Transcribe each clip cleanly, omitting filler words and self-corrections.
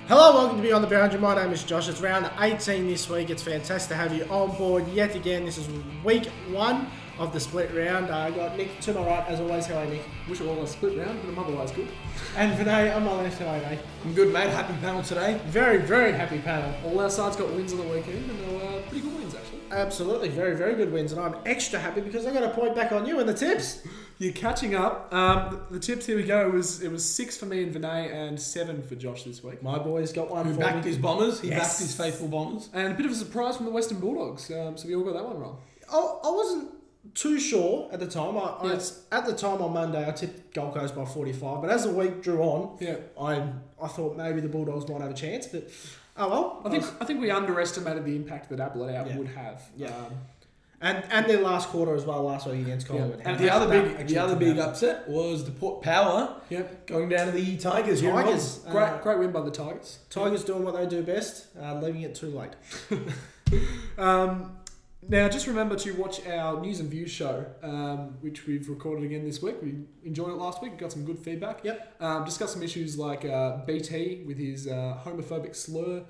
Hello, welcome to Beyond the Boundary. My name is Josh. It's round 18 this week. It's fantastic to have you on board yet again. This is week 1 of the split round. I got Nick to my right, as always. Hello, Nick. Wish it all a split round, but I'm otherwise good. And Vinay, on my left. Hello, Vinay. I'm good, mate. Happy panel today. Very, very happy panel. All our sides got wins on the weekend, and they were pretty good wins, actually. Absolutely. Very, very good wins. And I'm extra happy because I got a point back on you in the tips. You're catching up. The tips, here we go. It was 6 for me and Vinay and 7 for Josh this week. My boy's got one. Who backed his Bombers. He Yes. backed his faithful Bombers. And a bit of a surprise from the Western Bulldogs. So we all got that one wrong. I wasn't too sure at the time. At the time on Monday, I tipped Gold Coast by 45. But as the week drew on, I thought maybe the Bulldogs might have a chance. But oh well. I think we underestimated the impact that Adelaide would have. Yeah. And their last quarter as well last week against Carlton. And the other big upset was the Port Power going down to the Tigers. Tigers. Great win by the Tigers. Tigers doing what they do best, leaving it too late. Now, just remember to watch our News and Views show, which we've recorded again this week. We enjoyed it last week. We got some good feedback. Yep. Discussed some issues like BT with his homophobic slur,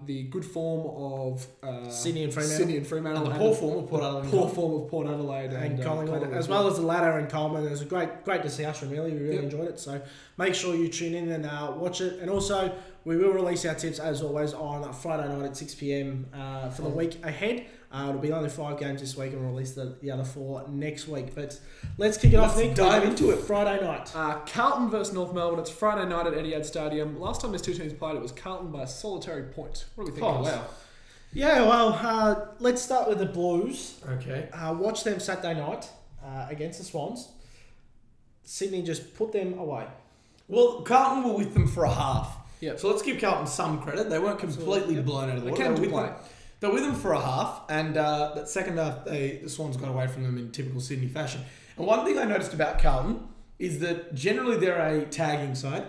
the good form of Sydney and Fremantle. And the poor form of Port Adelaide. Poor form of Port Adelaide and Collingwood, as well as the ladder and Coleman. It was a great discussion, really. We really enjoyed it. So make sure you tune in and watch it. And also, we will release our tips, as always, on Friday night at 6 p.m. For the week ahead. It'll be only 5 games this week, and we'll release the other 4 next week. But let's kick it off, Nick. Dive into it. Friday night. Carlton versus North Melbourne. It's Friday night at Etihad Stadium. Last time these two teams played, it was Carlton by a solitary point. What do we think? Oh, wow. Yeah, well, let's start with the Blues. Okay. Watch them Saturday night against the Swans. Sydney just put them away. Well, Carlton were with them for a half. Yep. So let's give Carlton some credit. They weren't completely blown out of the water. They were with them for a half, and that second half, the Swans got away from them in typical Sydney fashion. And one thing I noticed about Carlton is that generally they're a tagging side.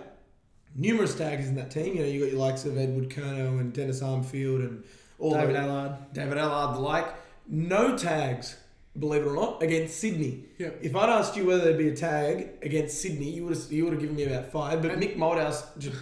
Numerous taggers in that team. You know, you got your likes of Edward Curnow and Dennis Armfield and all David Allard, the like. No tags, believe it or not, against Sydney. Yep. If I'd asked you whether there'd be a tag against Sydney, you would have given me about 5. But Mick Moldhouse just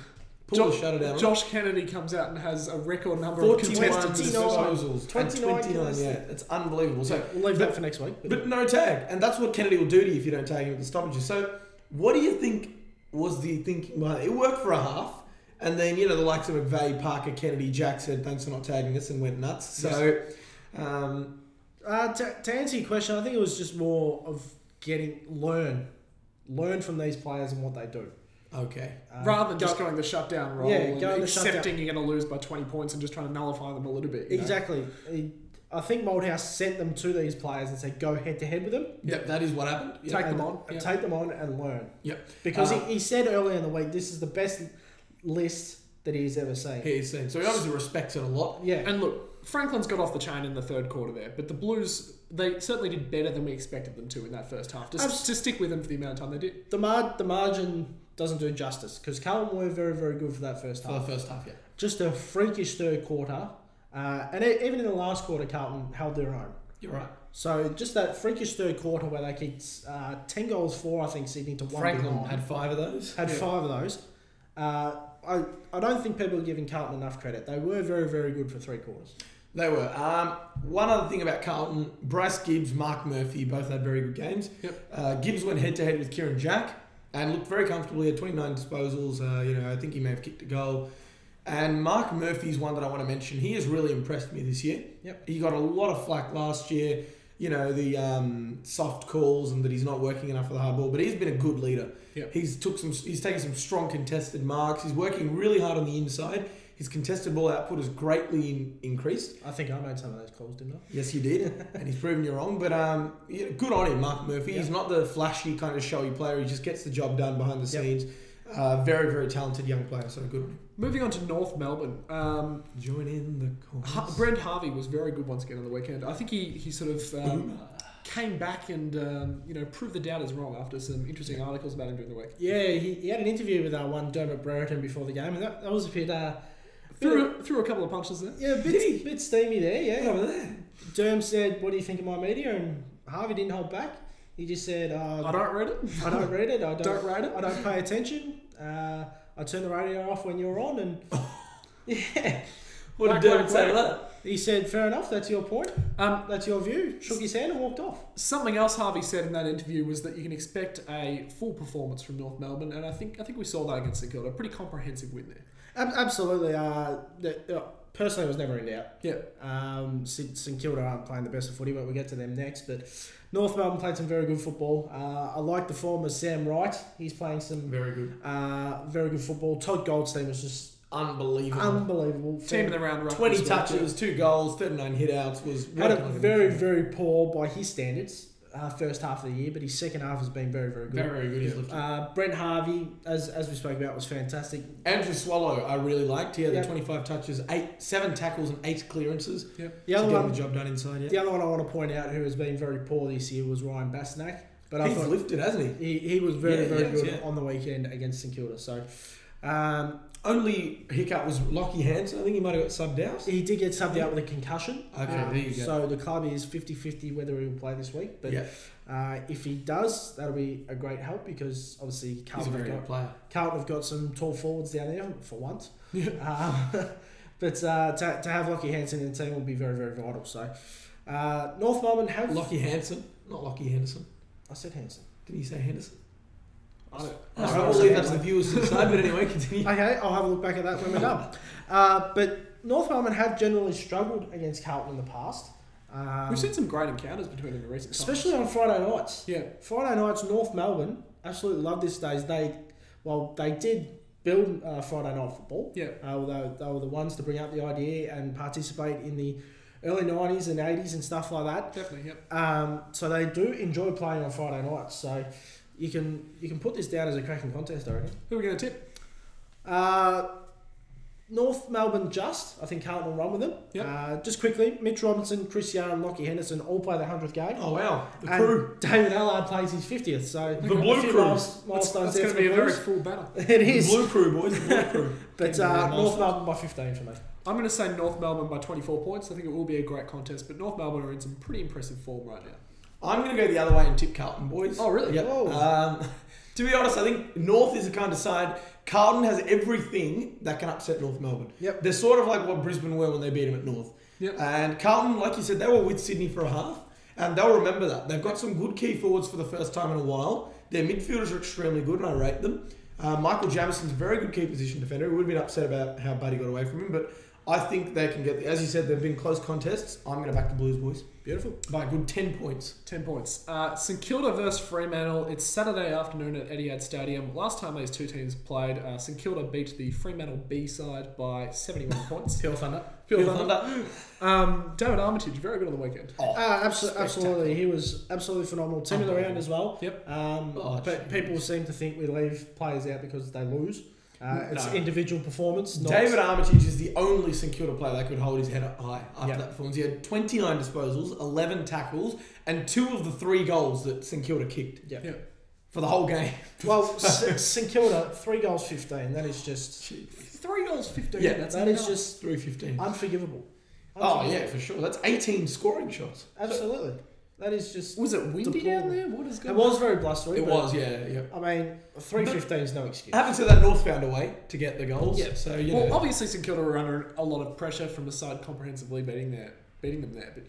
pulled the shutter down. Josh Kennedy comes out and has a record number of contested disposals. 29, yeah. It's unbelievable. So we'll leave that for next week. But no tag. And that's what Kennedy will do to you if you don't tag him at the stoppages. So what do you think was the thinking behind it? It worked for a half. And then, you know, the likes of McVeigh, Parker, Kennedy, Jack said, thanks for not tagging us, and went nuts. So, to answer your question, I think it was just more of learn from these players and what they do. Okay. Rather than just going the shutdown role and accepting you're going to lose by 20 points and just trying to nullify them a little bit. Exactly. I think Moldhouse sent them to these players and said, go head-to-head with them. Yep, that is what happened. Yep. Take them on and learn. Yep. Because he said earlier in the week, this is the best list that he's ever seen. He's seen. So he obviously respects it a lot. Yeah. And look, Franklin's got off the chain in the third quarter there, but the Blues, they certainly did better than we expected them to in that first half. Just to stick with them for the amount of time they did. The margin doesn't do justice, because Carlton were very, very good for that first half. For the first half, yeah. Just a freakish third quarter. And even in the last quarter, Carlton held their own. You're right. So just that freakish third quarter where they kicked 10 goals for, I think, Sydney to 1 Franklin behind. had 5 of those. Had 5 of those. I don't think people are giving Carlton enough credit. They were very, very good for 3 quarters. They were. One other thing about Carlton, Bryce Gibbs, Mark Murphy both had very good games. Yep. Gibbs went head-to-head with Kieran Jack and looked very comfortable. He had 29 disposals. I think he may have kicked a goal. And Mark Murphy's one that I want to mention. He has really impressed me this year. Yep. He got a lot of flack last year. You know, the soft calls and that he's not working enough for the hard ball. But he's been a good leader. Yep. He's taken some strong contested marks. He's working really hard on the inside. His contested ball output has greatly increased. I think I made some of those calls, didn't I? Yes, you did. And he's proven you wrong. But good on him, Mark Murphy. Yep. He's not the flashy kind of showy player. He just gets the job done behind the scenes. Very, very talented young player. So good on him. Moving on to North Melbourne. Join in the chorus. Brent Harvey was very good once again on the weekend. I think he sort of came back and proved the doubters wrong after some interesting articles about him during the week. Yeah, he had an interview with one Dermot Brereton before the game, and that was a bit... threw a couple of punches there. Yeah, a bit steamy there, yeah. Over there. Derm said, what do you think of my media? And Harvey didn't hold back. He just said... I don't read it. I don't read it. I don't rate it. I don't pay attention. I turned the radio off when you were on, and yeah. What did David say to that? He said, fair enough, that's your point. That's your view. Shook his hand and walked off. Something else Harvey said in that interview was that you can expect a full performance from North Melbourne, and I think we saw that against St Kilda. A pretty comprehensive win there. Absolutely. Personally, I was never in doubt. Yeah. St Kilda aren't playing the best of footy, but we'll get to them next. But North Melbourne played some very good football. I like the form of Sam Wright. He's playing some very good football. Todd Goldstein was just unbelievable. Team in the round, 20 touches, 2 goals, 39 hit-outs. Had a very, very poor, by his standards, first half of the year, but his second half has been very, very good. Very, very good. Brent Harvey, as we spoke about, was fantastic. Andrew Swallow, I really liked. He had the 25 touches, 7 tackles and 8 clearances. Yep. The other one, the job done inside. The other one I want to point out who has been very poor this year was Ryan Basnak. But he's lifted, hasn't he? He was very, very good on the weekend against St Kilda. So, only hiccup was Lockie Hansen. I think he might have got subbed out. He did get subbed out with a concussion. Okay, there you go. So the club is 50-50 whether he will play this week. But if he does, that'll be a great help because obviously Carlton have got some tall forwards down there for once. But to have Lockie Hansen in the team will be very, very vital. So North Melbourne have... Lockie Hansen, not Lockie Henderson. I said Hansen. Did you say Henderson? We'll leave that to the viewers to decide, but anyway, continue. Okay, I'll have a look back at that when we're done. But North Melbourne have generally struggled against Carlton in the past. We've seen some great encounters between them in recent times. Especially on Friday nights. Yeah. Friday nights, North Melbourne absolutely love this days. They did build Friday night football. Yeah. They were the ones to bring up the idea and participate in the early 90s and 80s and stuff like that. Definitely, yep. So they do enjoy playing on Friday nights. So you can put this down as a cracking contest, I reckon. Who are we going to tip? North Melbourne just. I think Carlton will run with them. Yep. Just quickly, Mitch Robinson, Chris Young, Lockie Henderson all play the 100th game. Oh, wow. The and crew. David Allard plays his 50th. So the Blue Crew. Milestones that's going to be a very full battle. It is. The Blue Crew, boys. The Blue Crew. But North Melbourne by 15 for me. I'm going to say North Melbourne by 24 points. I think it will be a great contest, but North Melbourne are in some pretty impressive form right now. I'm going to go the other way and tip Carlton, boys. Oh, really? Yep. To be honest, I think North is the kind of side... Carlton has everything that can upset North Melbourne. Yep. They're sort of like what Brisbane were when they beat them at North. Yep. And Carlton, like you said, they were with Sydney for a half, and they'll remember that. They've got some good key forwards for the first time in a while. Their midfielders are extremely good, and I rate them. Michael Jamison's a very good key position defender. We would have been upset about how Buddy got away from him, but I think they can get... As you said, they've been close contests. I'm going to back the Blues, boys. Beautiful. By a good 10 points. 10 points. St Kilda versus Fremantle. It's Saturday afternoon at Etihad Stadium. Last time these two teams played, St Kilda beat the Fremantle B side by 71 points. Pure Thunder. David Armitage, very good on the weekend. Absolutely. He was absolutely phenomenal. Team of the round as well. Yep. But people seem to think we leave players out because they lose. It's individual performance. David Armitage is the only St Kilda player that could hold his head up high after that performance. He had 29 disposals, 11 tackles, and 2 of the 3 goals that St Kilda kicked. Yep. For the whole game. Well, St Kilda, 3 goals, 15. That is just... 3 goals, 15. Yeah, that is just 3-15. Unforgivable. Oh, yeah, for sure. That's 18 scoring shots. Absolutely. That is just... Was it windy down there? What is going on? It was very blustery. It was, yeah. I mean, 3-15 is no excuse. Having said that, North found a way to get the goals. Yeah. So, obviously St Kilda were under a lot of pressure from the side comprehensively beating them there. But,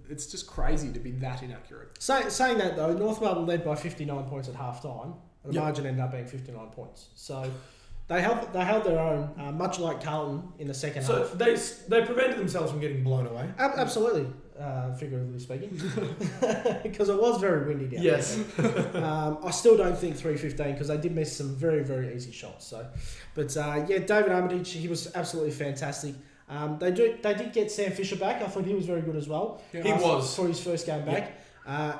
it's just crazy to be that inaccurate. Saying that, though, North Melbourne led by 59 points at half-time. And the margin ended up being 59 points. So... They held their own, much like Carlton in the second half. So they prevented themselves from getting blown away? Absolutely, figuratively speaking. Because it was very windy down there. I still don't think 3-15 because they did miss some very, very easy shots. So, but David Armitage, he was absolutely fantastic. They did get Sam Fisher back. I thought he was very good as well. Yeah. He was. For his first game back.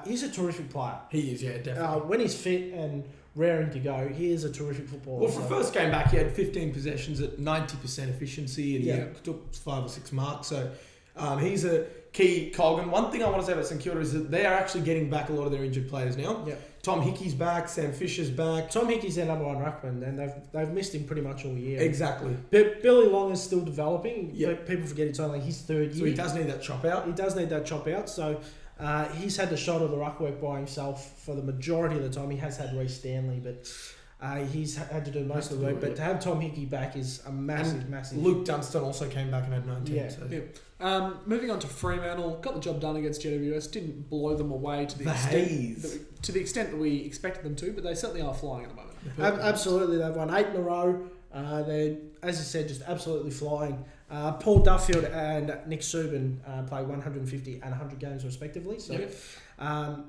He's a terrific player. He is, yeah, definitely. When he's fit and raring to go, he is a terrific footballer. Well, for first game back, he had 15 possessions at 90% efficiency, and he took 5 or 6 marks. So he's a key cog. And one thing I want to say about St Kilda is that they are actually getting back a lot of their injured players now. Yeah. Tom Hickey's back, Sam Fisher's back. Tom Hickey's their number 1 ruckman, and they've missed him pretty much all year. Exactly. But Billy Long is still developing. Yeah. People forget it's only his 3rd year. So he does need that chop out. He does need that chop out. So he's had the shot of the ruck work by himself for the majority of the time. He has had Reece Stanley, but He's had to do most of the work, but to have Tom Hickey back is a massive. Luke Dunstan also came back and had 19. Yeah. So. Yeah. Moving on to Fremantle, got the job done against GWS. Didn't blow them away to the extent that we expected them to, but they certainly are flying at the moment. Absolutely, they've won 8 in a row. They're, as you said, just absolutely flying. Paul Duffield and Nick Subin play 150 and 100 games respectively. So,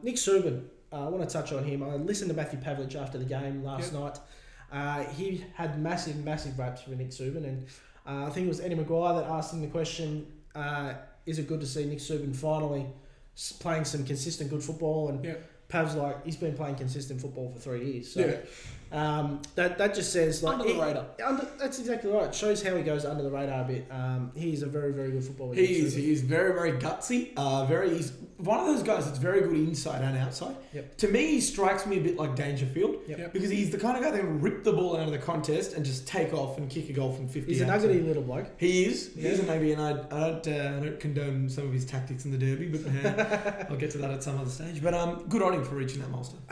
Nick Subin. I want to touch on him. I listened to Matthew Pavlich after the game last night. He had massive raps for Nick Subin, and I think it was Eddie Maguire that asked him the question, is it good to see Nick Subin finally playing some consistent good football? And Pav's like, he's been playing consistent football for 3 years. So that just says like under the radar. That's exactly right. It shows how he goes under the radar a bit. He's a very good footballer. He is very gutsy. He's one of those guys that's very good inside and outside. Yep. To me, he strikes me a bit like Dangerfield because he's the kind of guy that can rip the ball out of the contest and just take off and kick a goal from 50. He's a nuggety little bloke. He is. He is a maybe, and I don't condone some of his tactics in the derby, but I'll get to that at some other stage. But good on him for reaching that milestone.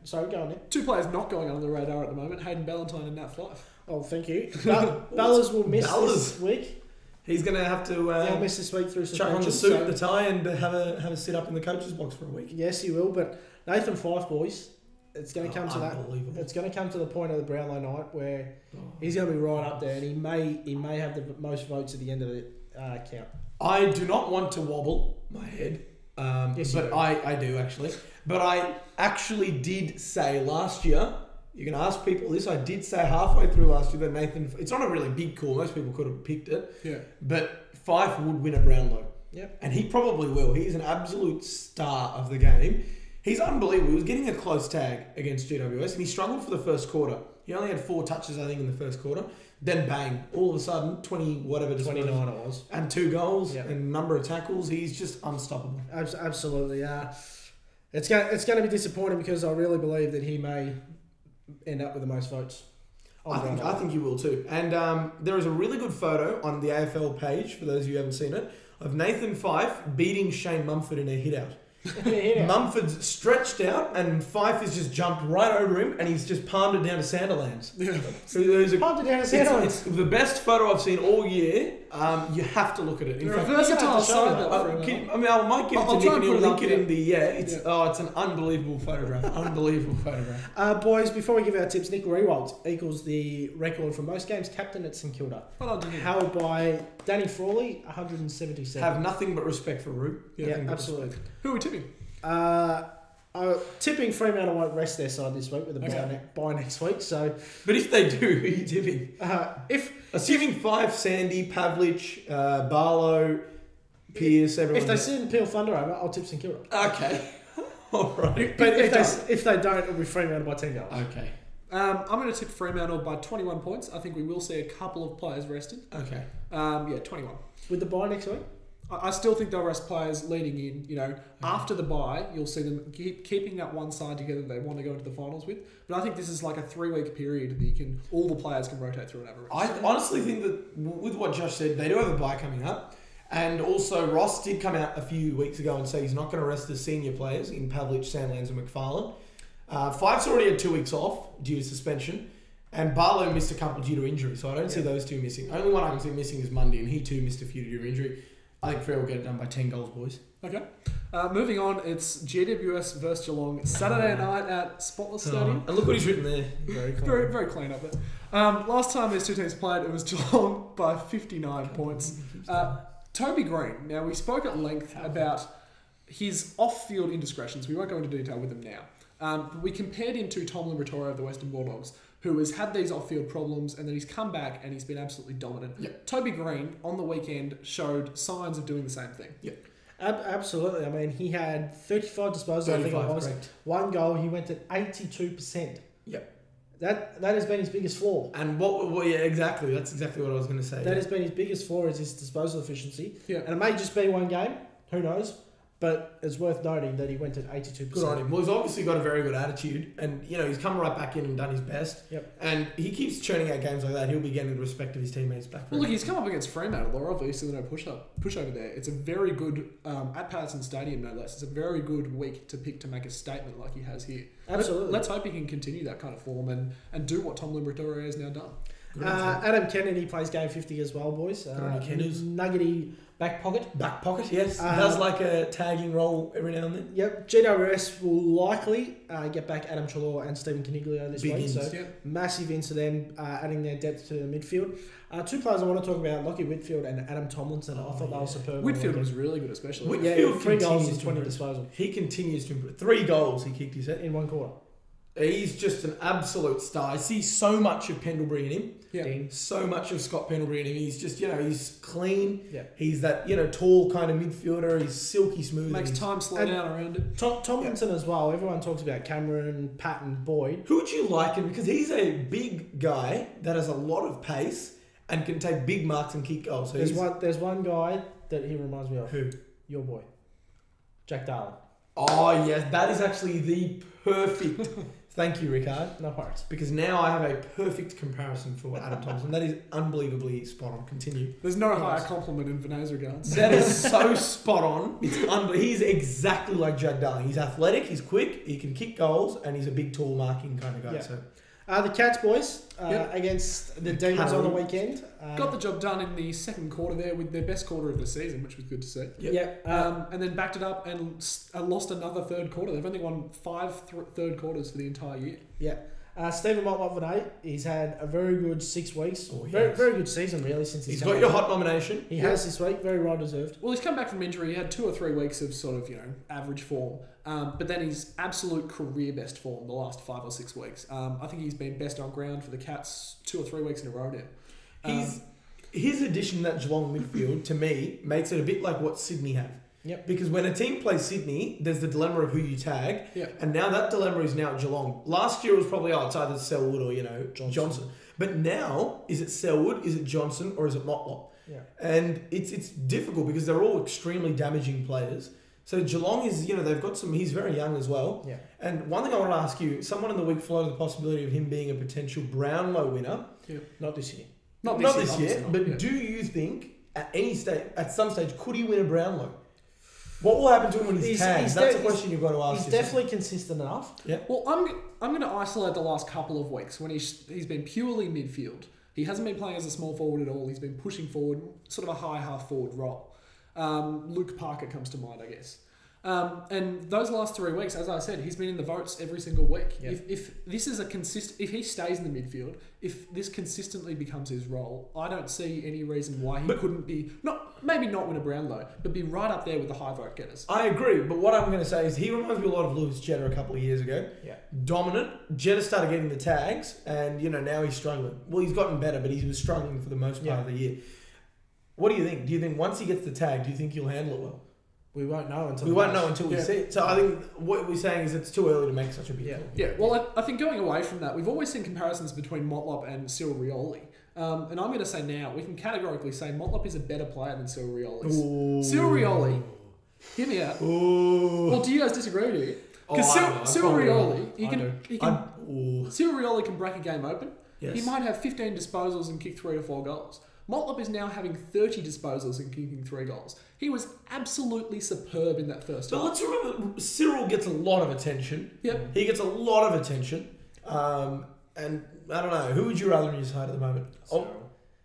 Sorry, go on then. 2 players not going under the radar at the moment, Hayden Ballantyne and Nat Fyfe. Oh, thank you. Ballas will miss this week. He's going to have to he'll miss this week through chuck on the suit and the tie and have a sit up in the coach's box for a week. Yes, he will. But Nathan Fyfe, boys, it's going to come to that. It's going to come to the point of the Brownlow night where he's going to be right up there, and he may have the most votes at the end of the count. I do not want to wobble my head, but I do actually. But I actually did say last year, you can ask people this, I did say halfway through last year that Nathan, it's not a really big call, most people could have picked it, but Fyfe would win a Brownlow. Yep. And he probably will. He's an absolute star of the game. He's unbelievable. He was getting a close tag against GWS and he struggled for the first quarter. He only had 4 touches, I think, in the first quarter. Then bang, all of a sudden, 29 it was. And 2 goals and a number of tackles. He's just unstoppable. Absolutely, It's going to be disappointing because I really believe that he may end up with the most votes. I think he will too. And there is a really good photo on the AFL page, for those of you who haven't seen it, of Nathan Fyfe beating Shane Mumford in a hit-out. Mumford's stretched out and Fyfe has just jumped right over him and he's just palmed it down to Sanderlands. Palmed it down to Sanderlands. It's the best photo I've seen all year. You have to look at it. In fact, versatile side I might give it to Nick and he'll link it in the... it's an unbelievable photograph. Unbelievable photograph. Boys, before we give our tips, Nick Riewoldt equals the record for most games captain at St Kilda. Held by Danny Frawley, 177. Have nothing but respect for Root. Yeah, absolutely. Who are we tipping? Tipping Fremantle won't rest their side this week with a bye next week. So, but if they do, who are you tipping? Assuming Fyfe, Sandy, Pavlich, Barlow, Pearce, everyone. If they send Peel Thunder over, I'll tip St Kilda. Okay, all right. But if they don't, it'll be Fremantle by 10 goals. Okay. I'm going to tip Fremantle by 21 points. I think we will see a couple of players rested. Okay. 21. With the bye next week? I still think they'll rest players leading in. After the bye, you'll see them keeping that one side together they want to go into the finals with. But I think this is like a 3-week period that all the players can rotate through and have a rest. I honestly think that with what Josh said, they do have a bye coming up. And also, Ross did come out a few weeks ago and say he's not going to rest the senior players in Pavlich, Sandlands and McFarlane. Fyfe's already had 2 weeks off due to suspension. And Barlow missed a couple due to injury, so I don't see those two missing. Only one I can see missing is Mundy, and he too missed a few due to injury. I think Freo will get it done by 10 goals, boys. Okay. Moving on, it's GWS versus Geelong Saturday night at Spotless Stadium. And look what he's written there. Very clean. Very clean up there. Last time these two teams played, it was Geelong by 59 points. Toby Green. Now, we spoke at length about his off-field indiscretions. We won't go into detail with them now. We compared him to Tom Liberatore of the Western Bulldogs, who has had these off-field problems and then he's come back and he's been absolutely dominant. Yep. Toby Green, on the weekend, showed signs of doing the same thing. Yep. Absolutely. I mean, he had 35 disposals, I think it was. Correct. 1 goal, he went at 82%. Yep. That has been his biggest flaw. And exactly. That's exactly what I was going to say. That has been his biggest flaw is his disposal efficiency. Yeah. And it may just be one game. Who knows? But it's worth noting that he went at 82%. Good on him. Well, he's obviously got a very good attitude, and he's come right back in and done his best. Yep. And he keeps churning out games like that. He'll be getting the respect of his teammates back. Well, look, he's come up against Fremantle. They're obviously no pushover there. It's a very good at Patterson Stadium, no less. It's a very good week to pick to make a statement like he has here. Absolutely. Let's hope he can continue that kind of form and do what Tom Liberatore has now done. Adam Kennedy plays game 50 as well, boys. Nuggety back pocket. Back pocket, yes. Does like a tagging role every now and then. Yep. GWS will likely get back Adam Treloar and Stephen Caniglio this week. So massive ins to them, adding their depth to the midfield. Two players I want to talk about, Lockie Whitfield and Adam Tomlinson. I thought they were superb. Whitfield was really good, especially. Whitfield 3 goals and 20 disposals. He continues to improve. 3 goals he kicked, his head. In 1 quarter. He's just an absolute star. I see so much of Pendlebury in him. Yeah. So much of Scott Pendlebury in him. He's just, he's clean. Yeah. He's that, tall kind of midfielder. He's silky smooth. Makes time slow down around it. Tomlinson as well. Everyone talks about Cameron, Patton, Boyd. Who would you liken? Because he's a big guy that has a lot of pace and can take big marks and kick goals. So there's one guy that he reminds me of. Who? Your boy. Jack Darling. Oh, yes. That is actually the perfect... Thank you, Ricard. No worries. Because now I have a perfect comparison for Adam Thompson. That is unbelievably spot on. Continue. There's no higher compliment in Vinay's regards. That is so spot on. He's exactly like Jack Darling. He's athletic, he's quick, he can kick goals, and he's a big, tall, marking kind of guy. Yeah. So. The Cats boys against the Demons on the weekend. Got the job done in the second quarter there with their best quarter of the season, which was good to see. Yep. And then backed it up and lost another third quarter. They've only won 5 third quarters for the entire year. Yeah. Stephen Motlop-Vinay, he's had a very good 6 weeks. Oh, very good season, really, since he's got your hot nomination. He has this week. Very well deserved. Well, he's come back from injury. He had 2 or 3 weeks of sort of, average form. But then he's absolute career best form the last 5 or 6 weeks. I think he's been best on ground for the Cats 2 or 3 weeks in a row now. His addition to that Geelong midfield, to me, makes it a bit like what Sydney have. Yep. Because when a team plays Sydney, there's the dilemma of who you tag. Yep. And now that dilemma is now at Geelong. Last year it was probably, it's either Selwood or, Johnson. But now, is it Selwood, is it Johnson, or is it Motlop? Yeah. And it's difficult because they're all extremely damaging players. So Geelong is, they've got he's very young as well. Yeah. And one thing I want to ask you, someone in the week floated the possibility of him being a potential Brownlow winner. Yeah. Not this year. Not this year, but do you think at some stage, could he win a Brownlow? What will happen to him when he's tagged? That's a question you've got to ask. He's definitely consistent enough. Yeah. Well, I'm going to isolate the last couple of weeks when he's been purely midfield. He hasn't been playing as a small forward at all. He's been pushing forward, sort of a high half forward role. Luke Parker comes to mind, I guess. And those last 3 weeks, as I said, he's been in the votes every single week. Yep. If this is if he stays in the midfield, if this consistently becomes his role, I don't see any reason why he couldn't be maybe not win a Brownlow, but be right up there with the high vote getters. I agree, but what I'm going to say is he reminds me a lot of Lewis Jetta a couple of years ago. Yeah. Dominant. Jetta started getting the tags, and now he's struggling. Well, he's gotten better, but he was struggling for the most part of the year. What do you think? Do you think once he gets the tag, do you think he'll handle it well? We won't know until we see it. So I think what we're saying is it's too early to make such a big deal. Yeah, well, I think going away from that, we've always seen comparisons between Motlop and Cyril Rioli. And I'm going to say now, we can categorically say Motlop is a better player than Cyril Rioli. Ooh. Cyril Rioli, hear me out. Ooh. Well, do you guys disagree with you? Because Cyril Rioli, Cyril Rioli can break a game open. Yes. He might have 15 disposals and kick 3 or 4 goals. Motlop is now having 30 disposals and kicking 3 goals. He was absolutely superb in that first half. But let's remember, Cyril gets a lot of attention. Yep. He gets a lot of attention. And I don't know, who would you rather on your side at the moment?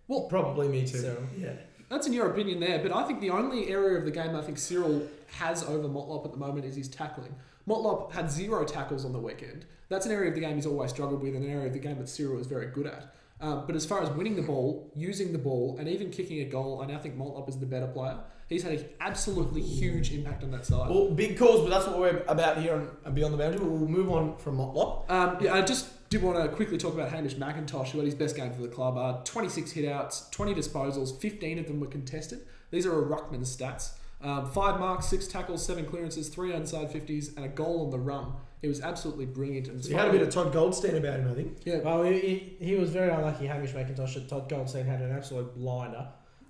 Well, probably me too. Cyril. Yeah. That's in your opinion there, but I think the only area of the game I think Cyril has over Motlop at the moment is his tackling. Motlop had 0 tackles on the weekend. That's an area of the game he's always struggled with and an area of the game that Cyril is very good at. But as far as winning the ball, using the ball, and even kicking a goal, I now think Motlop is the better player. He's had an absolutely huge impact on that side. Well, big calls, but that's what we're about here on Beyond the Boundary. We'll move on from Motlop. I just did want to quickly talk about Hamish McIntosh, who had his best game for the club. 26 hit-outs, 20 disposals, 15 of them were contested. These are a ruckman stats. 5 marks, 6 tackles, 7 clearances, 3 onside 50s, and a goal on the run. He was absolutely brilliant. And he had a bit of Todd Goldstein about him, I think. Yeah. Well, he was very unlucky, Hamish McIntosh. Todd Goldstein had an absolute blinder.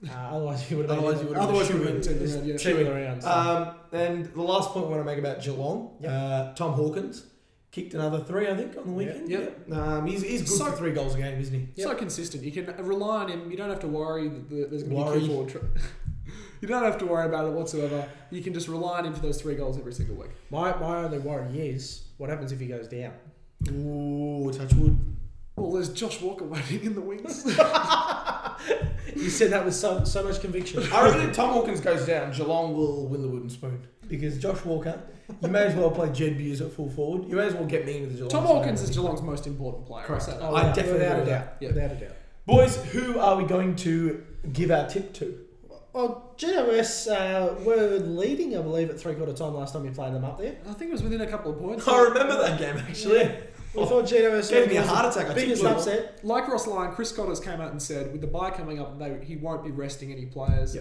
Otherwise, you would have been chewing around. And the last point we want to make about Geelong, Tom Hawkins kicked another 3, I think, on the weekend. He's good for 3 goals a game, isn't he? So consistent. You can rely on him. You don't have to worry that there's going to be forward. You don't have to worry about it whatsoever. You can just rely on him for those 3 goals every single week. My only worry is what happens if he goes down. Ooh, touch wood. Well, there's Josh Walker waiting in the wings. You said that with so much conviction. I reckon if Tom Hawkins goes down, Geelong will win the wooden spoon. Because Josh Walker, you may as well play Jed Beers at full forward. You may as well get me into the Geelong. Tom Hawkins is Geelong's most important player. Correct. I definitely without a doubt. Without a doubt. Boys, who are we going to give our tip to? Well, GWS were leading, I believe, at 3/4 time last time we played them up there. I think it was within a couple of points. I remember that game, actually. Yeah. We thought GWS gave me a heart attack. Biggest upset. Like Ross Lyon, Chris Scott has came out and said, with the bye coming up, he won't be resting any players.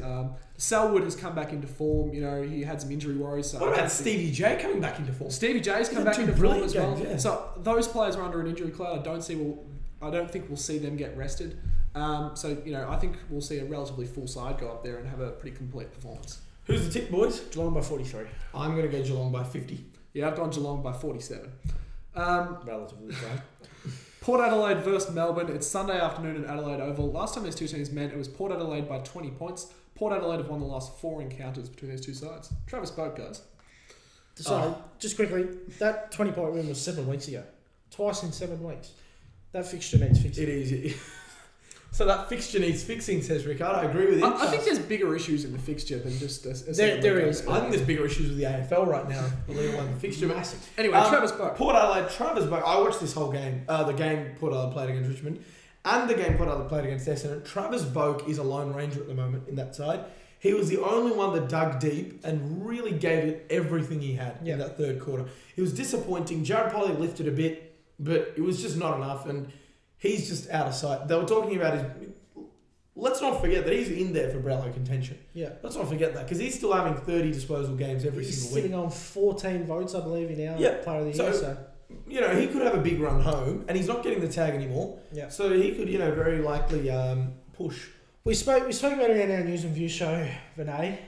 Selwood has come back into form. You know, he had some injury worries. So what about Stevie J coming back into form? Stevie J's come back into form as well. Games, yeah. So those players are under an injury cloud. I don't think we'll see them get rested. So I think we'll see a relatively full side go up there and have a pretty complete performance. Who's the tip, boys? Geelong by 43. I'm going to go Geelong by 50. Yeah, I've gone Geelong by 47. Relatively so. Port Adelaide versus Melbourne. It's Sunday afternoon at Adelaide Oval. Last time these two teams met, it was Port Adelaide by 20 points. Port Adelaide have won the last 4 encounters between these two sides. Travis Boak, guys. So, just quickly, that 20-point win was 7 weeks ago. Twice in 7 weeks. That fixture needs fixing. It is. So that fixture needs fixing, says Ricardo. I agree with him. I think there's bigger issues in the fixture than just there is. I think there's bigger issues with the AFL right now. The League One fixture massive. Anyway, Travis Boak. Port Adelaide, Travis Boak. I watched this whole game. The game Port Adelaide played against Richmond, and the game Port Adelaide played against Essendon. Travis Boak is a lone ranger at the moment in that side. He was the only one that dug deep and really gave it everything he had in that third quarter. It was disappointing. Jared Polly lifted a bit, but it was just not enough, and he's just out of sight. They were talking about his. Let's not forget that he's in there for Brownlow contention. Yeah. Let's not forget that, because he's still having 30 disposal games every single week. He's sitting on 14 votes, I believe, in our Player of the Year. So, he could have a big run home, and he's not getting the tag anymore. Yeah. So he could, very likely push. We spoke about it in our News and View show, Vinay,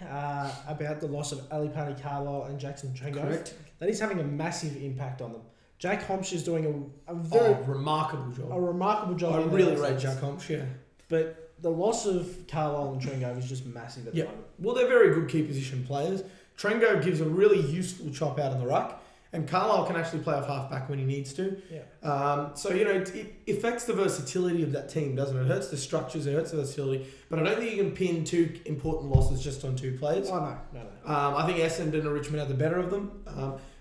about the loss of Ali Pani Carlisle and Jackson Trengo. Correct. That is having a massive impact on them. Jack Homsch is doing a very remarkable job. A remarkable job. I really rate Jack Homsch, yeah. But the loss of Carlisle and Trengo is just massive at the moment. Well, they're very good key position players. Trengo gives a really useful chop out in the ruck, and Carlisle can actually play off half-back when he needs to. Yeah. It affects the versatility of that team, doesn't it? It hurts the structures, it hurts the versatility, but I don't think you can pin 2 important losses just on 2 players. Oh, no. I think Essendon and Richmond are the better of them,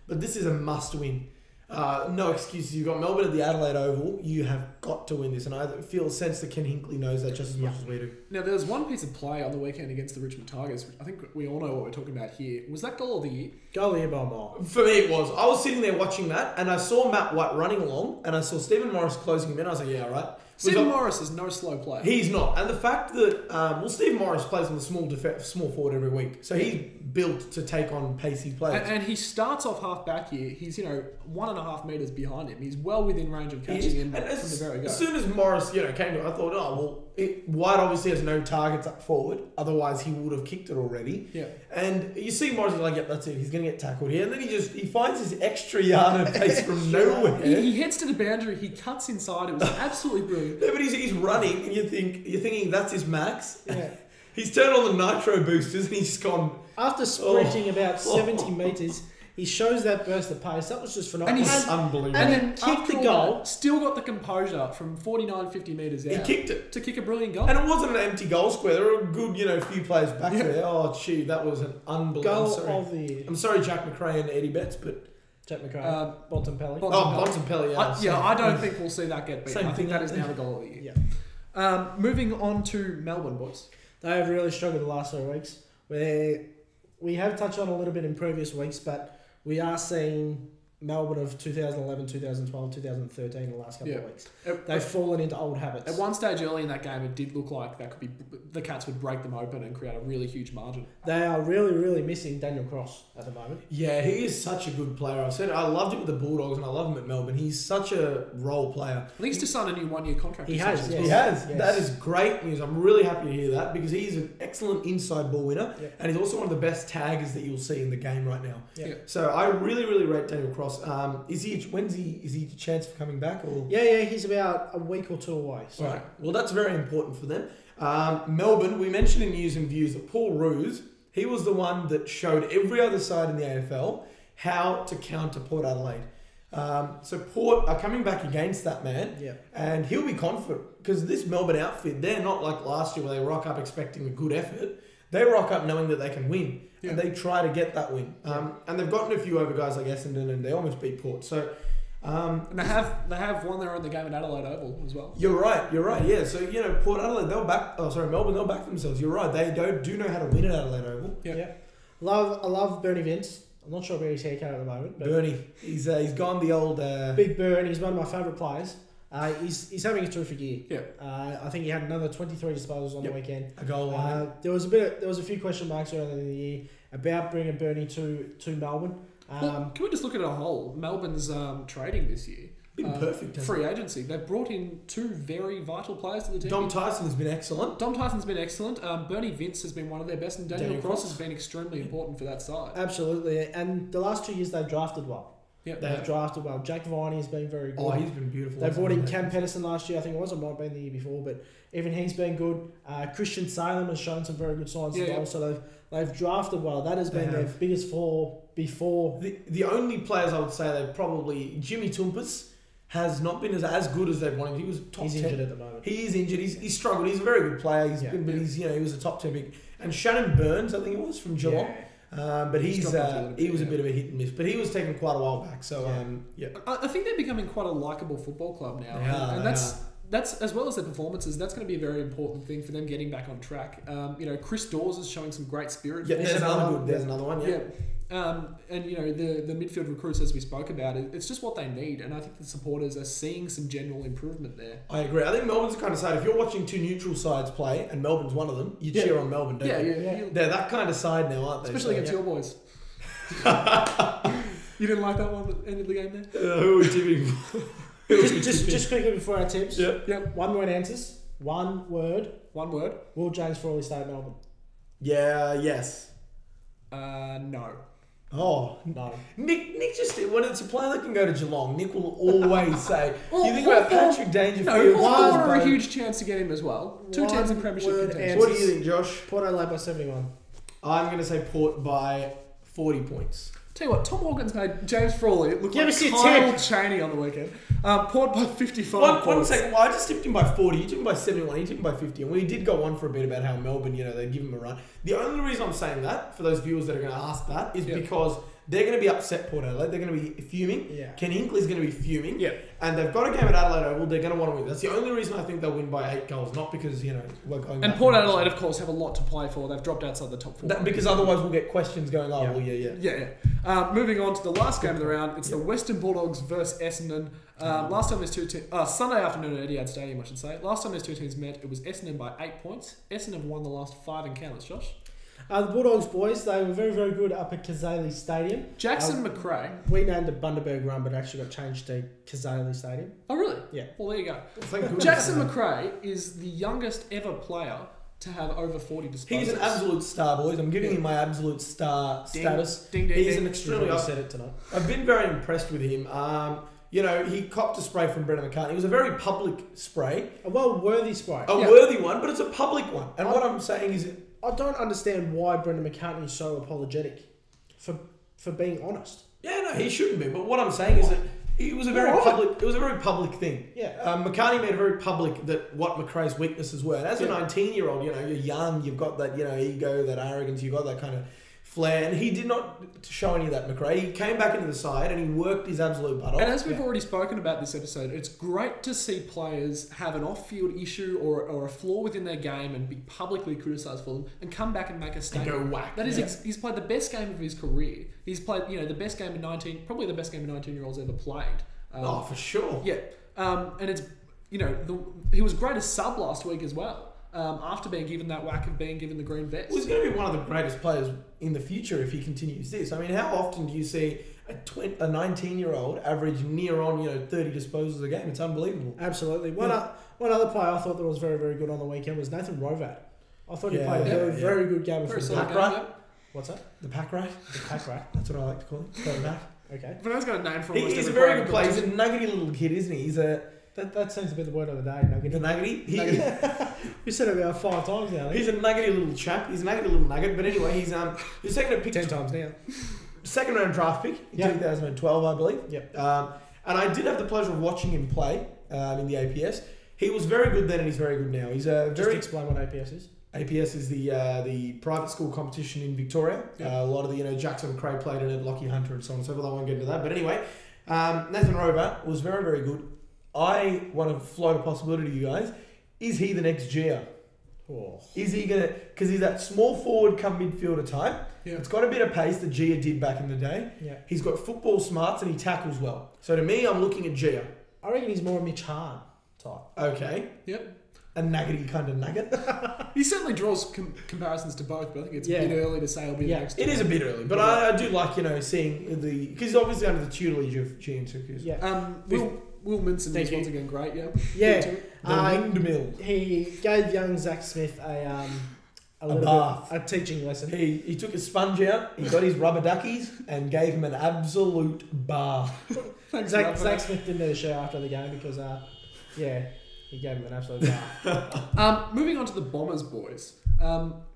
but this is a must-win. No excuses. You've got Melbourne at the Adelaide Oval. You have got to win this, and I feel a sense that Ken Hinkley knows that just as much as we do. Now, there was one piece of play on the weekend against the Richmond Tigers. I think we all know what we're talking about here. Was that goal of the year? Goal of the year by a mile. For me, it was. I was sitting there watching that, and I saw Matt White running along, and I saw Stephen Morris closing him in. I was like, yeah, all right. Stephen Morris is no slow player. He's not. And the fact that, Stephen Morris plays on the small forward every week. So he's built to take on pacey players. And he starts off half back here. He's, 1.5 metres behind him. He's well within range of catching him from the very go. As soon as Morris, came to it, I thought, White obviously has no targets up forward. Otherwise, he would have kicked it already. Yeah. And you see Morris, you're like, yep, that's it. He's going to get tackled here. And then he finds his extra yard of pace from nowhere. He heads to the boundary. He cuts inside. It was absolutely brilliant. No, but he's running, and you're thinking that's his max. Yeah. He's turned on the nitro boosters, and he's just gone. After sprinting about 70 metres, he shows that burst of pace. That was just phenomenal. And he's unbelievable. And then kicked the goal. Still got the composure from 49, 50 metres out. He kicked it. To kick a brilliant goal. And it wasn't an empty goal square. There were a good, few players back there. Oh, gee, that was an unbelievable goal of the year. I'm sorry, Jack McRae and Eddie Betts, but... Jack McRae. Bontempelli. Bontempelli, yeah. I don't think we'll see that get beat. I think that is now the goal of the year. Yeah. Moving on to Melbourne, boys. They have really struggled the last 3 weeks, where we have touched on a little bit in previous weeks, but we are seeing Melbourne of 2011, 2012, 2013 in the last couple of weeks. They've fallen into old habits. At one stage early in that game, it did look like that could be the Cats would break them open and create a really huge margin. They are really, really missing Daniel Cross at the moment. Yeah, he is such a good player. I said I loved him with the Bulldogs and I love him at Melbourne. He's such a role player. I think he's just signed a new 1-year contract. He has. Yes. He has. Yes. That is great news. I'm really happy to hear that because he's an excellent inside ball winner and he's also one of the best taggers that you'll see in the game right now. So I really, really rate Daniel Cross. Is he a chance for coming back? Or? Yeah, he's about a week or two away. So. Right. Well, that's very important for them. Melbourne, we mentioned in News and Views that Paul Roos, he was the one that showed every other side in the AFL how to counter Port Adelaide. So Port are coming back against that man, and he'll be confident because this Melbourne outfit, they're not like last year where they rock up expecting a good effort. They rock up knowing that they can win, and they try to get that win. And they've gotten a few over guys like Essendon, and they almost beat Port. So. And they have won their own the game at Adelaide Oval as well. You're right. Yeah. So Port Adelaide Melbourne they'll back themselves. You're right. They do know how to win at Adelaide Oval. Yeah. I love Bernie Vince. I'm not sure about his haircut at the moment. But Bernie, he's gone the old Big Burn. He's one of my favourite players. He's having a terrific year. Yeah. I think he had another 23 disposals on the weekend. A goal. There was a few question marks earlier in the year about bringing Bernie to Melbourne. Can we just look at it a whole? Melbourne's trading this year. Been perfect. Free agency. They've brought in two very vital players to the team. Dom Tyson has been excellent. Bernie Vince has been one of their best, and Daniel Cross has been extremely important for that side. Absolutely. And the last 2 years they've drafted well. They've drafted well. Jack Viney has been very good. Oh, he's been beautiful. They brought in Cam Pedersen last year, I think it was. It might have been the year before, but even he's been good. Christian Salem has shown some very good signs as well. So they've drafted well. That has been their biggest flaw before. The only players I would say they've probably... Jimmy Toumpas has not been as good as they've wanted. He was top 10. He's injured at the moment. He is injured. He's struggled. He's a very good player. He was a top 10 pick. And Shannon Burns, I think it was, from Geelong. But he was a bit of a hit and miss. But he was taken quite a while back. So I think they're becoming quite a likeable football club now, and that's as well as their performances. That's going to be a very important thing for them getting back on track. Chris Dawes is showing some great spirit. Yeah, there's another one. Yeah. And the midfield recruits, as we spoke about, it's just what they need, and I think the supporters are seeing some general improvement there. I agree. I think Melbourne's the kind of side, if you're watching two neutral sides play, and Melbourne's one of them, you cheer on Melbourne, don't you? Yeah. They're that kind of side now, aren't they? Especially against your boys. You didn't like that one at the end of the game there? Who are we tipping? Just quickly before our tips. Yep. 1 word answers. 1 word. Will James Frawley stay at Melbourne? Yeah. Yes. No. Oh no! Nick just when it's a player that can go to Geelong, Nick will always say. You think about Patrick Dangerfield. Hawthorn are a huge chance to get him as well. 2 teams in premiership contention. What do you think, Josh? Port Adelaide by 71. I'm going to say Port by 40 points. Tell you what, Tom Morgan's made James Frawley look like Kyle Chaney on the weekend. Port by 55 One second. Well, I just tipped him by 40. You took him by 71. You took him by 50. And we did go on for a bit about how Melbourne, they give him a run. The only reason I'm saying that, for those viewers that are going to ask that, is because they're going to be upset, Port Adelaide. They're going to be fuming. Yeah. Ken Hinkley's going to be fuming. Yeah. And they've got a game at Adelaide Oval. They're going to want to win. That's the only reason I think they'll win by 8 goals. Not because, we're going And Port Adelaide, of course, have a lot to play for. They've dropped outside the top 4. Because otherwise we'll get questions going, Moving on to the last game of the round. It's the Western Bulldogs versus Essendon. Last time these two teams... Sunday afternoon at Etihad Stadium, I should say. Last time these two teams met, it was Essendon by 8 points. Essendon won the last 5 encounters, Josh. The Bulldogs boys, they were very, very good up at Kazali Stadium. Jackson McRae. We named it Bundaberg Run, but it actually got changed to Kazali Stadium. Oh, really? Yeah. Well, there you go. Jackson McRae is the youngest ever player to have over 40 disposals. He's an absolute star, boys. I'm giving him my absolute star status. He's an extremely... I said it tonight. I've been very impressed with him. He copped a spray from Brendan McCartney. It was a very public spray. A well-worthy spray. A worthy one, but it's a public one. And what I'm saying is... I don't understand why Brendan McCartney is so apologetic for being honest. Yeah, no, he shouldn't be. But what I'm saying is that it was a very public. It was a very public thing. Yeah. McCartney made it very public that what McRae's weaknesses were. And as a 19-year-old, you're young, you've got that ego, that arrogance, you've got that kind of flair, and he did not show any of that, McRae. He came back into the side and he worked his absolute butt off. And as we've already spoken about this episode, it's great to see players have an off-field issue or a flaw within their game and be publicly criticised for them and come back and make a statement. And go whack. That is, he's played the best game of his career. He's played, the best game in probably the best game a 19-year-old's ever played. For sure. Yeah. And it's, he was great as sub last week as well. After being given that whack of being given the green vest. Well, he's going to be one of the greatest players in the future if he continues this. I mean, how often do you see a 19-year-old average near on 30 disposals a game? It's unbelievable. Absolutely. One other player I thought that was very, very good on the weekend was Nathan Rovat. I thought he played a very good game of football. Pack rat. What's that? The pack rat. The pack rat. That's what I like to call him. Go back. Okay. But I've got a name for almost He's a very good player. He's a nuggety little kid, isn't he? That seems to be the word of the day, nuggety. The nuggety? You said it about 5 times now. He's a nuggety little chap. He's a nuggety little nugget. But anyway, he's taken a pick 10 times now. Second round draft pick in 2012, I believe. Yep. And I did have the pleasure of watching him play in the APS. He was very good then and he's very good now. He's Just explain what APS is. APS is the private school competition in Victoria. Yep. A lot of the Jackson McRae played in it, Lockie Hunter and so on and so forth. I won't get into that. But anyway, Nathan Rovat was very, very good. I want to float a possibility to you guys. Is he the next Gia? Oh. Is he going to... Because he's that small forward come midfielder type. Yeah. It's got a bit of pace that Gia did back in the day. Yeah. He's got football smarts and he tackles well. So to me, I'm looking at Gia. I reckon he's more a Mitch Hahn type. Okay. Yep. A nuggety kind of nugget. He certainly draws comparisons to both, but I think it's a bit early to say he'll be the next. It is a bit early, but I do like, seeing the... Because he's obviously under the tutelage of Gia and Tukus. Yeah. Will Minson was once again great, yeah. Yeah. The windmill. He gave young Zach Smith a teaching lesson. He took his sponge out, he got his rubber duckies, and gave him an absolute bath. Zach Smith didn't need a show after the game because, he gave him an absolute bath. Moving on to the Bombers, boys.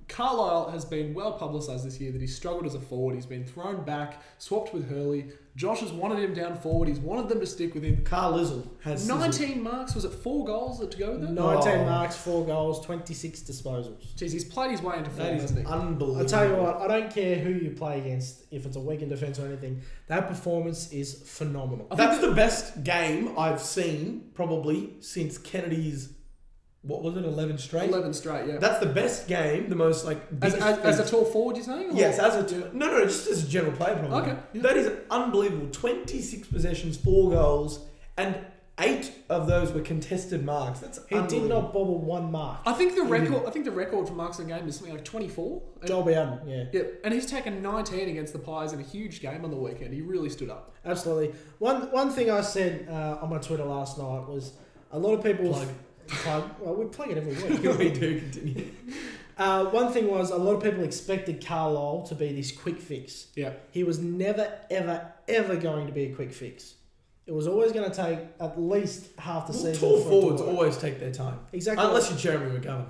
Carlisle has been well publicised this year that he's struggled as a forward. He's been thrown back, swapped with Hurley. Josh has wanted him down forward. He's wanted them to stick with him. Carl Lizzle has 19 marks. Was it 4 goals to go with that? 19 marks, 4 goals, 26 disposals. Jeez, he's played his way into form, That is hasn't he? unbelievable. I'll tell you what, I don't care who you play against, if it's a weak in defence or anything, that performance is phenomenal. That's the best game I've seen probably since Kennedy's... What was it? 11 straight. 11 straight, yeah. That's the best game. The most as a tall forward, you're saying? Or? Yes, no, just as a general player, probably. Okay, yeah. That is unbelievable. 26 possessions, 4 goals, and 8 of those were contested marks. That's He did not bobble 1 mark. I think the record for marks in a game is something like 24. Joel Bowden, yeah. Yep, and he's taken 19 against the Pies in a huge game on the weekend. He really stood up. Absolutely. One thing I said on my Twitter last night was a lot of people... Well, we plug it every week. We do continue. One thing was a lot of people expected Carlisle to be this quick fix. Yeah. He was never, ever, ever going to be a quick fix. It was always going to take at least half the season. Tall forwards always take their time. Exactly. Unless you're Jeremy McGovern.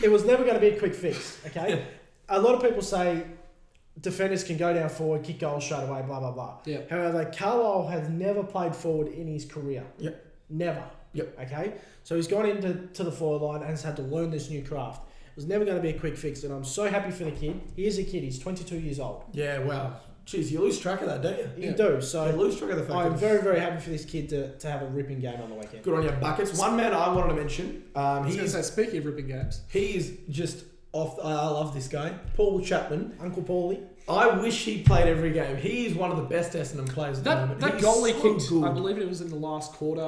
It was never going to be a quick fix, okay? A lot of people say defenders can go down forward, kick goals straight away, blah, blah, blah. Yeah. However, Carlisle has never played forward in his career. Yep. Never. Yep. Okay? So he's gone into the forward line and has had to learn this new craft. It was never going to be a quick fix, and I'm so happy for the kid. He is a kid. He's 22 years old. Yeah, wow. Jeez, you lose track of that, don't you? You do. So you lose track of the fact I'm very, very happy for this kid to have a ripping game on the weekend. Good on you, Buckets. One man I wanted to mention. Speaking of ripping games. He is just off... I love this guy. Paul Chapman. Uncle Paulie. I wish he played every game. He is one of the best Essendon players at the moment. That goal he kicked, good. I believe it was in the last quarter...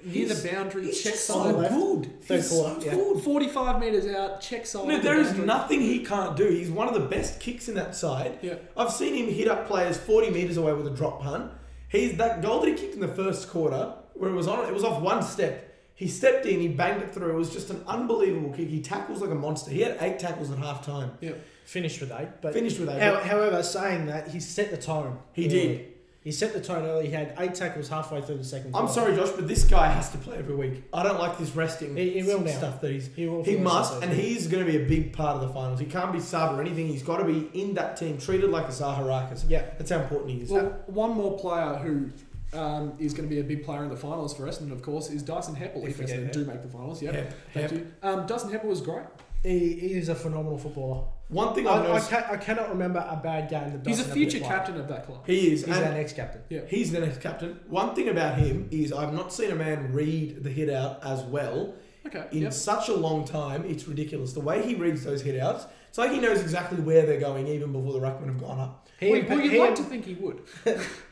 near the boundary, check so side. Good. Third quarter, good. 45 metres out, check side. No, there is nothing he can't do. He's one of the best kicks in that side. Yeah. I've seen him hit up players 40 metres away with a drop punt. That goal that he kicked in the first quarter, where it was off one step. He stepped in, he banged it through. It was just an unbelievable kick. He tackles like a monster. He had 8 tackles at half time. Yeah. Finished with 8. However, saying that, he set the tone. He did. He set the tone early. He had 8 tackles halfway through the second quarter. I'm sorry, Josh, but this guy has to play every week. I don't like this resting he will now. stuff that He must, and he's going to be a big part of the finals. He can't be sub or anything. He's got to be in that team, treated like a Zaharakis. Yeah. That's how important he is. Well, one more player who is going to be a big player in the finals for Essendon, of course, is Dyson Heppel, if Essendon do make the finals. Yep. Thank you. Dyson Heppel was great. He is a phenomenal footballer. One thing I've noticed... I cannot remember a bad game that he's a future captain of that club. He is. He's our next captain. Yeah. He's the next captain. One thing about him is I've not seen a man read the hit out as well in such a long time. It's ridiculous. The way he reads those hit outs, it's like he knows exactly where they're going even before the ruckman have gone up. You'd like to think he would.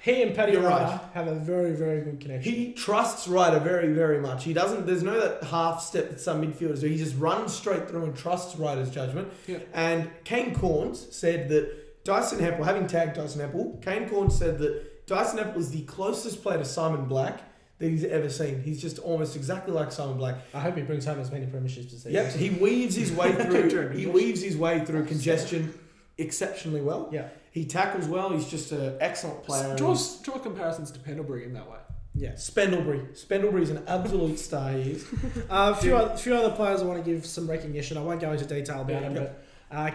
He and Paddy Ryder have a very, very good connection. He trusts Ryder very, very much. He doesn't. There's no that half step that some midfielders do. He just runs straight through and trusts Ryder's judgment. Yeah. And Kane Corns said that Dyson Hempel, having tagged Dyson Hempel, Kane Corns said that Dyson Hempel is the closest player to Simon Black that he's ever seen. He's just almost exactly like Simon Black. I hope he brings home as many premierships as he Yep. He weaves his way through. He weaves his way through congestion exceptionally well. Yeah. He tackles well. He's just an excellent player. Draws comparisons to Pendlebury in that way. Yeah. Spendlebury's an absolute star. He is. A few other players I want to give some recognition. I won't go into detail about them, but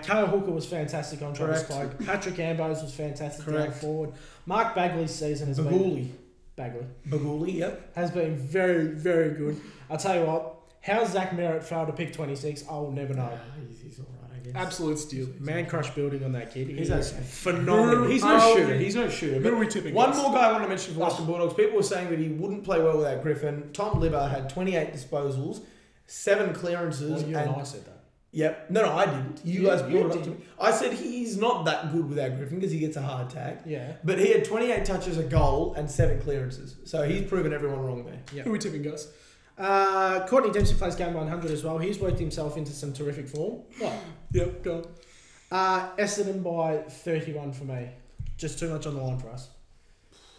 Kyle Hooker was fantastic on Travis Cloak. Patrick Ambrose was fantastic going forward. Mark Bagley's season has been... Baguli, yep. Has been very, very good. I'll tell you what, how Zach Merritt failed to pick 26, I'll never know. He's all right, I guess. Absolute steal. Man crush building on that kid. He's phenomenal. He's no shooter. Who are we tipping? One more guy I want to mention for Western Bulldogs. People were saying that he wouldn't play well without Griffin. Tom Libba had 28 disposals, 7 clearances. Well, you and I said that. Yep. No, I didn't. You guys brought it up to me. I said he's not that good without Griffin because he gets a hard tag. Yeah. But he had 28 touches, a goal, and 7 clearances. So he's proven everyone wrong there. Yep. Who are we tipping, guys? Courtney Dempsey plays game 100 as well. He's worked himself into some terrific form. Yep, go on. Essendon by 31 for me. Just too much on the line for us.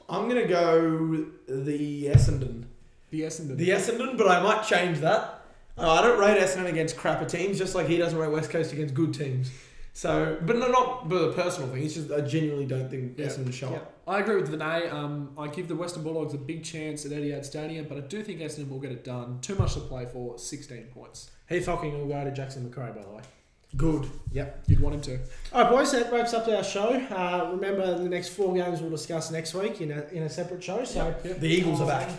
I'm going to go the Essendon. The Essendon, but I might change that. I don't rate Essendon against crapper teams, just like he doesn't rate West Coast against good teams. So, but not a personal thing. It's just I genuinely don't think Essendon show up. I agree with Vinay. I give the Western Bulldogs a big chance at Etihad Stadium, but I do think Essendon will get it done. Too much to play for. 16 points. Heath Hocking will go to Jackson McRae, by the way. Good. Yep. You'd want him to. All right, boys. That wraps up our show. Remember, the next 4 games we'll discuss next week in a separate show. So the Eagles are back.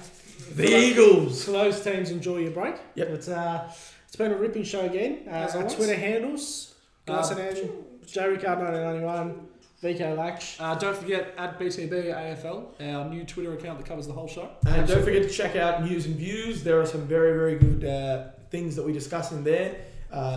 The Eagles. For those teams, enjoy your break. Yep. It's been a ripping show again. Our Twitter handles, JRicard1991, VK Latch. Don't forget, at BTB AFL, our new Twitter account that covers the whole show. And don't forget to check out News and Views. There are some very, very good things that we discuss in there.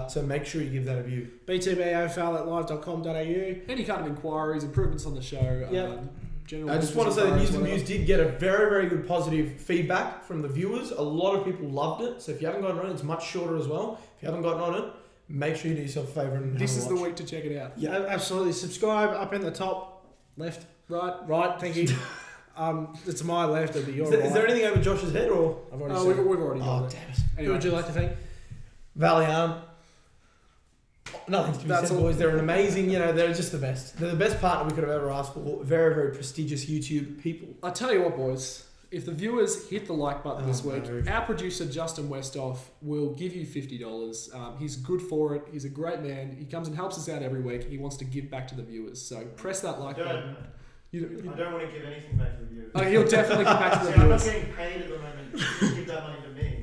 So make sure you give that a view. btbafl@live.com.au. Any kind of inquiries, improvements on the show. I just want to say that News and Views did get a very, very good positive feedback from the viewers. A lot of people loved it. So if you haven't gotten on it, it's much shorter as well. If you haven't gotten on it, make sure you do yourself a favour and this is the week to check it out. Yeah, absolutely. Subscribe up in the top left. Right. Thank you. It's my left. It'll be your right. Is there anything over Josh's head or? I've already said we've already done it. Damn it. Anyway. Who would you like to thank? Valiant. Nothing to be said, boys. They're an amazing, they're just the best. They're the best partner we could have ever asked for. Very, very prestigious YouTube people. I tell you what, boys. If the viewers hit the like button this week, our producer, Justin Westhoff, will give you $50. He's good for it. He's a great man. He comes and helps us out every week. He wants to give back to the viewers. So press that like button. I don't want to give anything back to the viewers. Oh, he'll definitely give back to the viewers. viewers. I'm not getting paid at the moment. Just give that money to me.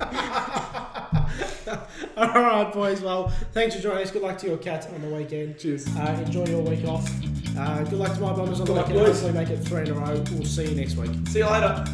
All right, boys. Well, thanks for joining us. Good luck to your Cats on the weekend. Cheers. Enjoy your week off. Good luck to my Bombers on the weekend. Hopefully make it 3 in a row. We'll see you next week. See you later.